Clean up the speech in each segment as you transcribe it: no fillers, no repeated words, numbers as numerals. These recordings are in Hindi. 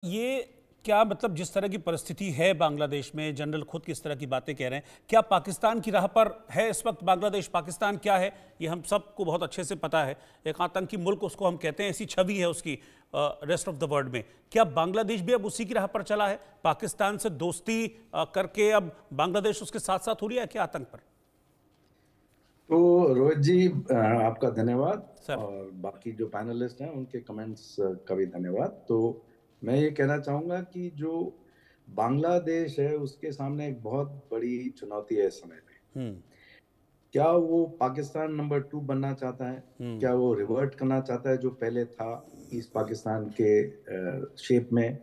ये क्या मतलब जिस तरह की परिस्थिति है बांग्लादेश में, जनरल खुद किस तरह की बातें कह रहे हैं, क्या पाकिस्तान की राह पर है इस वक्त बांग्लादेश? पाकिस्तान क्या है ये हम सबको बहुत अच्छे से पता है। एक आतंकी मुल्क उसको हम कहते हैं, ऐसी छवि है उसकी रेस्ट ऑफ द वर्ल्ड में। क्या बांग्लादेश भी अब उसी की राह पर चला है? पाकिस्तान से दोस्ती करके अब बांग्लादेश उसके साथ साथ हो रही है क्या आतंक पर? तो रोहित जी, आपका धन्यवाद। सर। और बाकी जो पैनलिस्ट हैं उनके कमेंट्स का भी धन्यवाद। तो मैं ये कहना चाहूंगा कि जो बांग्लादेश है उसके सामने एक बहुत बड़ी चुनौती है इस समय पे। हम्म। क्या वो पाकिस्तान नंबर 2 बनना चाहता है? हम्म। क्या वो रिवर्ट करना चाहता है जो पहले था ईस्ट पाकिस्तान के शेप में?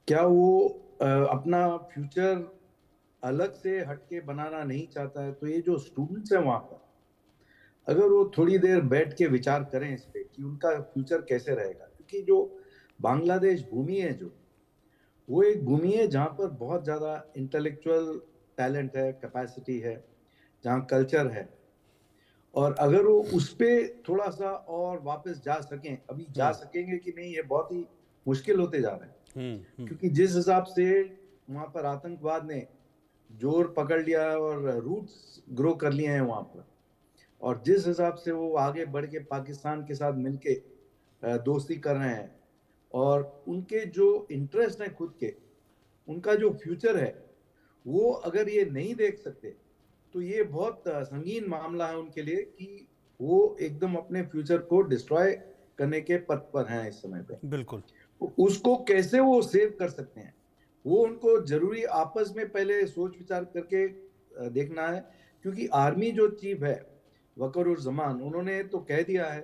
क्या वो अपना फ्यूचर अलग से हटके बनाना नहीं चाहता है? तो ये जो स्टूडेंट्स हैं वहां पर, अगर वो थोड़ी देर बैठ के विचार करें इस पे कि उनका फ्यूचर कैसे रहेगा, क्योंकि जो बांग्लादेश भूमि है, जो वो एक भूमि है जहाँ पर बहुत ज्यादा इंटेलेक्चुअल टैलेंट है, कैपेसिटी है, जहाँ कल्चर है। और अगर वो उस पे थोड़ा सा और वापस जा सकें, अभी जा हम्म। सकेंगे कि नहीं ये बहुत ही मुश्किल होते जा रहा है। हम्म। हम्म। क्योंकि जिस हिसाब से वहां पर आतंकवाद ने जोर पकड़ लिया है और रूट्स ग्रो कर लिए हैं वहां पर, और जिस हिसाब से वो आगे बढ़ के पाकिस्तान के साथ मिलके दोस्ती कर रहे हैं, और उनके जो इंटरेस्ट हैं खुद के, उनका जो फ्यूचर है, वो अगर ये नहीं देख सकते तो ये बहुत संगीन मामला है उनके लिए कि वो एकदम अपने फ्यूचर को डिस्ट्रॉय करने के पथ पर हैं इस समय पे। बिल्कुल। उसको कैसे वो सेव कर सकते हैं, वो उनको जरूरी आपस में पहले सोच विचार करके देखना है। क्योंकि आर्मी जो चीफ है वकरुज्जमान, उन्होंने तो कह दिया है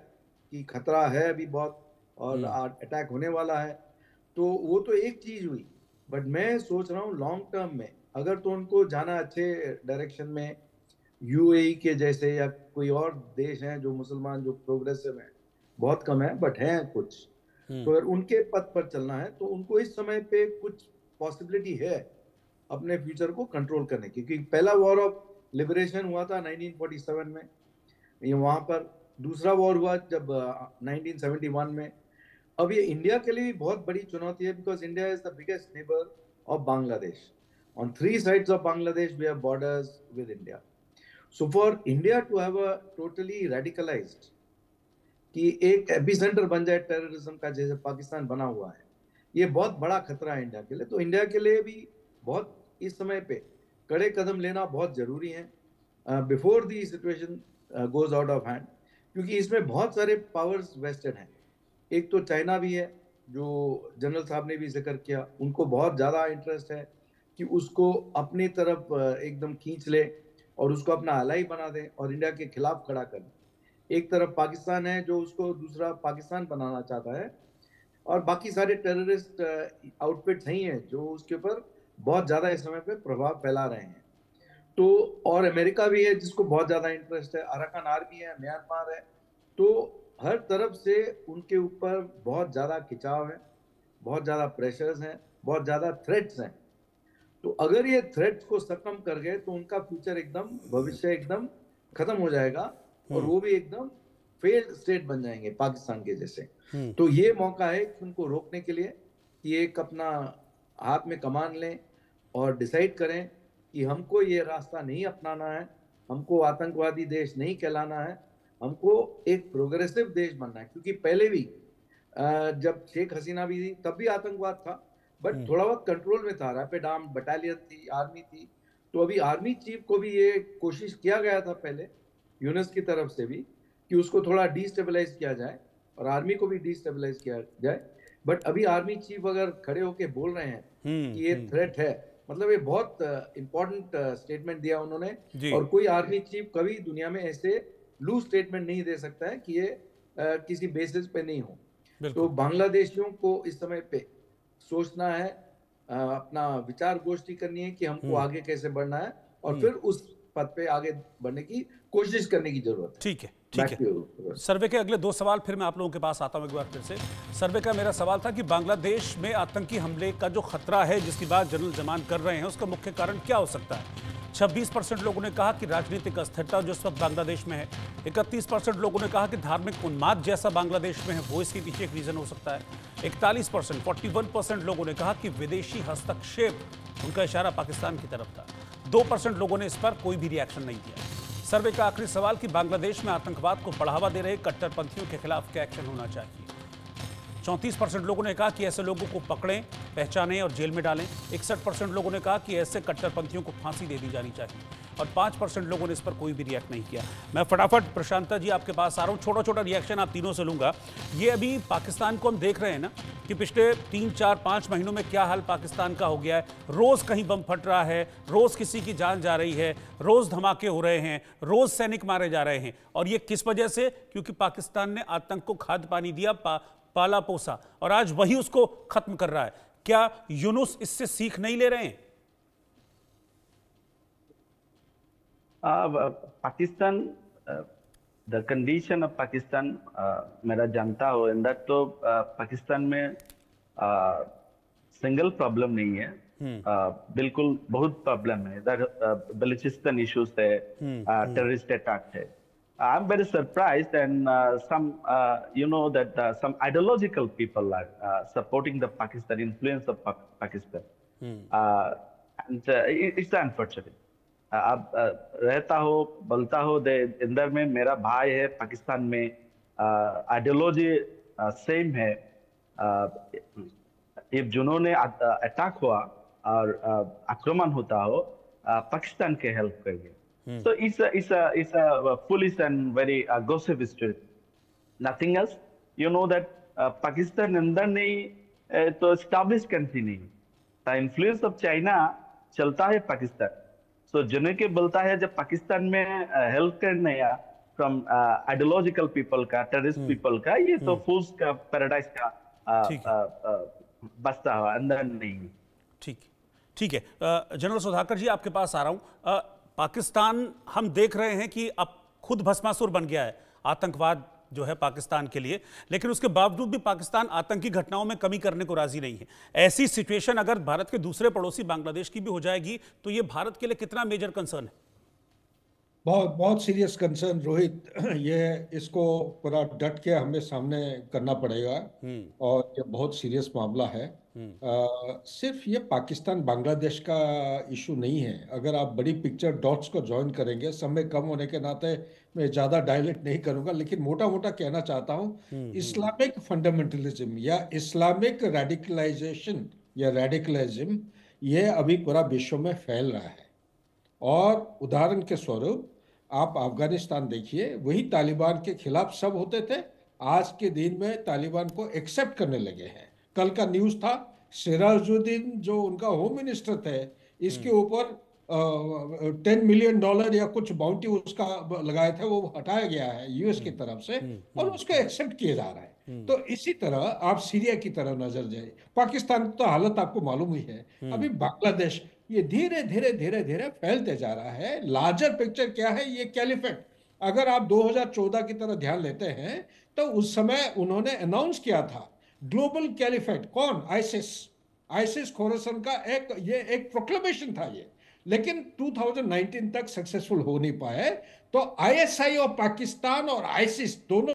कि खतरा है अभी बहुत और हम्म। अटैक होने वाला है। तो वो तो एक चीज हुई, बट मैं सोच रहा हूँ लॉन्ग टर्म में अगर तो उनको जाना अच्छे डायरेक्शन में, यूएई के जैसे, या कोई और देश हैं जो मुसलमान जो प्रोग्रेसिव हैं, बहुत कम है बट हैं कुछ। हम्म। तो अगर उनके पथ पर चलना है तो उनको इस समय पे कुछ पॉसिबिलिटी है अपने फ्यूचर को कंट्रोल करने की, क्योंकि पहला वॉर ऑफ लिबरेशन हुआ था 1947 में, ये वहां पर दूसरा वॉर हुआ जब 1971 में। अब ये इंडिया के लिए भी बहुत बड़ी चुनौती है, because India is the biggest neighbour of Bangladesh. On three sides of Bangladesh we have borders with India. So for India to have a totally radicalised, कि एक एपिसेंटर बन जाए टेररिज्म का जैसे पाकिस्तान बना हुआ है, ये बहुत बड़ा खतरा है इंडिया के लिए। तो इंडिया के लिए भी बहुत इस समय पे कड़े कदम लेना बहुत जरूरी है before the situation goes out of hand. क्योंकि इसमें बहुत सारे पावर्स वेस्टेड हैं। एक तो चाइना भी है, जो जनरल साहब ने भी जिक्र किया, उनको बहुत ज्यादा इंटरेस्ट है कि उसको अपनी तरफ एकदम खींच ले और उसको अपना अलाई बना दे और इंडिया के खिलाफ खड़ा कर दे। एक तरफ पाकिस्तान है जो उसको दूसरा पाकिस्तान बनाना चाहता है, और बाकी सारे टेररिस्ट आउटफिट्स ही हैं जो उसके ऊपर बहुत ज्यादा इस समय पे प्रभाव फैला रहे हैं। तो और अमेरिका भी है जिसको बहुत ज्यादा इंटरेस्ट है, अराकान आर्मी है, म्यांमार है। तो हर तरफ से उनके ऊपर बहुत ज्यादा खिंचाव है, बहुत ज्यादा प्रेशर्स हैं, बहुत ज्यादा थ्रेट्स हैं। तो अगर ये थ्रेट्स को खत्म कर गए तो उनका फ्यूचर एकदम, भविष्य एकदम खत्म हो जाएगा, और हम्म। वो भी एकदम फेल्ड स्टेट बन जाएंगे पाकिस्तान के जैसे। हम्म। तो ये मौका है कि उनको रोकने के लिए, कि एक अपना हाथ में कमान लें और डिसाइड करें कि हमको ये रास्ता नहीं अपनाना है, हमको आतंकवादी देश नहीं कहलाना है, हमको एक प्रोग्रेसिव देश बनना है। क्योंकि पहले भी जब शेख हसीना भी थी तब भी आतंकवाद था, बट हम्म। थोड़ा बहुत कंट्रोल में था, रैपिड आर्म बटालियन थी, आर्मी थी। तो अभी आर्मी चीफ को भी ये कोशिश किया गया था पहले यूनुस की तरफ से भी, कि उसको थोड़ा डिस्टेबलाइज किया जाए और आर्मी को भी डिस्टेबलाइज किया जाए। बट अभी आर्मी चीफ अगर खड़े होके बोल रहे हैं हम्म। कि ये हम्म। थ्रेट है, मतलब ये बहुत इंपॉर्टेंट स्टेटमेंट दिया उन्होंने। जी। और कोई आर्मी चीफ कभी दुनिया में ऐसे लूज स्टेटमेंट नहीं दे सकता है कि ये किसी बेसिस पे नहीं हो। तो बिल्कुल। बांग्लादेशियों को इस समय पे सोचना है, अपना विचार गोष्ठी करनी है कि हमको हम्म। आगे कैसे बढ़ना है, और हम्म। फिर उस पद पे आगे बढ़ने की कोशिश करने की जरूरत है। ठीक है। ठीक बैक है। To you. सर्वे के अगले दो सवाल फिर मैं आप लोगों के पास आता हूं एक बार फिर से। सर्वे का मेरा सवाल था कि बांग्लादेश में आतंकी हमले का जो खतरा है जिसकी बात जनरल जमान कर रहे हैं, उसका मुख्य कारण क्या हो सकता है? 26% लोगों ने कहा कि राजनीतिक अस्थिरता जो इस वक्त बांग्लादेश में है। 31% लोगों ने कहा कि धार्मिक उन्माद जैसा बांग्लादेश में है वो इसके पीछे एक रीजन हो सकता है। 41% 41% लोगों ने कहा कि विदेशी हस्तक्षेप, उनका इशारा पाकिस्तान की तरफ था। 2% लोगों ने इस पर कोई भी रिएक्शन नहीं दिया। सर्वे का आखिरी सवाल कि बांग्लादेश में आतंकवाद को बढ़ावा दे रहे कट्टरपंथियों के खिलाफ क्या एक्शन होना चाहिए। 34% लोगों ने कहा कि ऐसे लोगों को पकड़ें, पहचानें और जेल में डालें। 61% लोगों ने कहा कि ऐसे कट्टरपंथियों को फांसी दे दी जानी चाहिए और 5% लोगों ने इस पर कोई भी रिएक्ट नहीं किया। मैं फटाफट प्रशांता जी आपके पास आ रहा हूँ, छोटा छोटा रिएक्शन आप तीनों से लूंगा। ये अभी पाकिस्तान को हम देख रहे हैं ना कि पिछले 3, 4, 5 महीनों में क्या हाल पाकिस्तान का हो गया है। रोज कहीं बम फट रहा है, रोज किसी की जान जा रही है, रोज धमाके हो रहे हैं, रोज सैनिक मारे जा रहे हैं। और ये किस वजह से? क्योंकि पाकिस्तान ने आतंक को खाद पानी दिया, पाला पोसा, और आज वही उसको खत्म कर रहा है। क्या यूनुस इससे सीख नहीं ले रहे हैं? Pakistan, the condition of Pakistan, मेरा जानता हो अंदर तो पाकिस्तान में सिंगल प्रॉब्लम नहीं है। बिल्कुल बहुत प्रॉब्लम है इधर। बलूचिस्तान इश्यूज है, टेररिस्ट अटैक है। I'm very surprised, and some, that some ideological people are supporting the Pakistan influence of Pakistan, and it's unfortunate. अब रहता हो, बोलता हो, अंदर में मेरा भाई है पाकिस्तान में, आइडियोलॉजी सेम है। if जिन्होंने अटैक हुआ और आक्रमण होता हो, पाकिस्तान के हेल्प करिए। So it's a foolish and very gossip story. Nothing else. You know that Pakistan अंदर नहीं तो established country नहीं। The influence of China चलता है पाकिस्तान। So जिन्हें के बोलता है जब पाकिस्तान में हेल्प करने या from ideological people का, terrorist people का, ये तो fools का paradise का बसता हुआ, अंदर नहीं। ठीक है। जनरल सुधाकर जी आपके पास आ रहा हूं। पाकिस्तान हम देख रहे हैं कि अब खुद भस्मासुर बन गया है आतंकवाद जो है पाकिस्तान के लिए, लेकिन उसके बावजूद भी पाकिस्तान आतंकी घटनाओं में कमी करने को राजी नहीं है। ऐसी सिचुएशन अगर भारत के दूसरे पड़ोसी बांग्लादेश की भी हो जाएगी तो ये भारत के लिए कितना मेजर कंसर्न है? बहुत बहुत सीरियस कंसर्न रोहित। ये इसको पूरा डट के हमें सामने करना पड़ेगा और ये बहुत सीरियस मामला है। सिर्फ ये पाकिस्तान बांग्लादेश का इशू नहीं है। अगर आप बड़ी पिक्चर डॉट्स को ज्वाइन करेंगे, समय कम होने के नाते मैं ज़्यादा डायलेट नहीं करूंगा, लेकिन मोटा मोटा कहना चाहता हूँ, इस्लामिक फंडामेंटलिज्म या इस्लामिक रेडिकलाइजेशन या रेडिकलिज्म ये अभी पूरा विश्व में फैल रहा है। और उदाहरण के स्वरूप आप अफगानिस्तान देखिए, वही तालिबान के खिलाफ सब होते थे, आज के दिन में तालिबान को एक्सेप्ट करने लगे हैं। कल का न्यूज़ था सिराजुद्दीन जो उनका होम मिनिस्टर थे, इसके ऊपर $10 मिलियन या कुछ बाउंटी उसका लगाए थे, वो हटाया गया है यूएस की तरफ से और उसको एक्सेप्ट किया जा रहा है। तो इसी तरह आप सीरिया की तरफ नजर जाए, पाकिस्तान की तो हालत आपको मालूम ही है। अभी बांग्लादेश ये धीरे धीरे धीरे धीरे फैलते जा रहा है। लार्जर पिक्चर क्या है? ये कैलिफेट। अगर आप 2014 की तरह ध्यान लेते हैं तो उस समय उन्होंने अनाउंस किया था ग्लोबल कैलिफेट। कौन? आईसिस खोरासान का एक प्रोक्लेमेशन था ये, लेकिन 2019 तक सक्सेसफुल हो नहीं पाए। तो आईएसआई और पाकिस्तान और आईसिस दोनों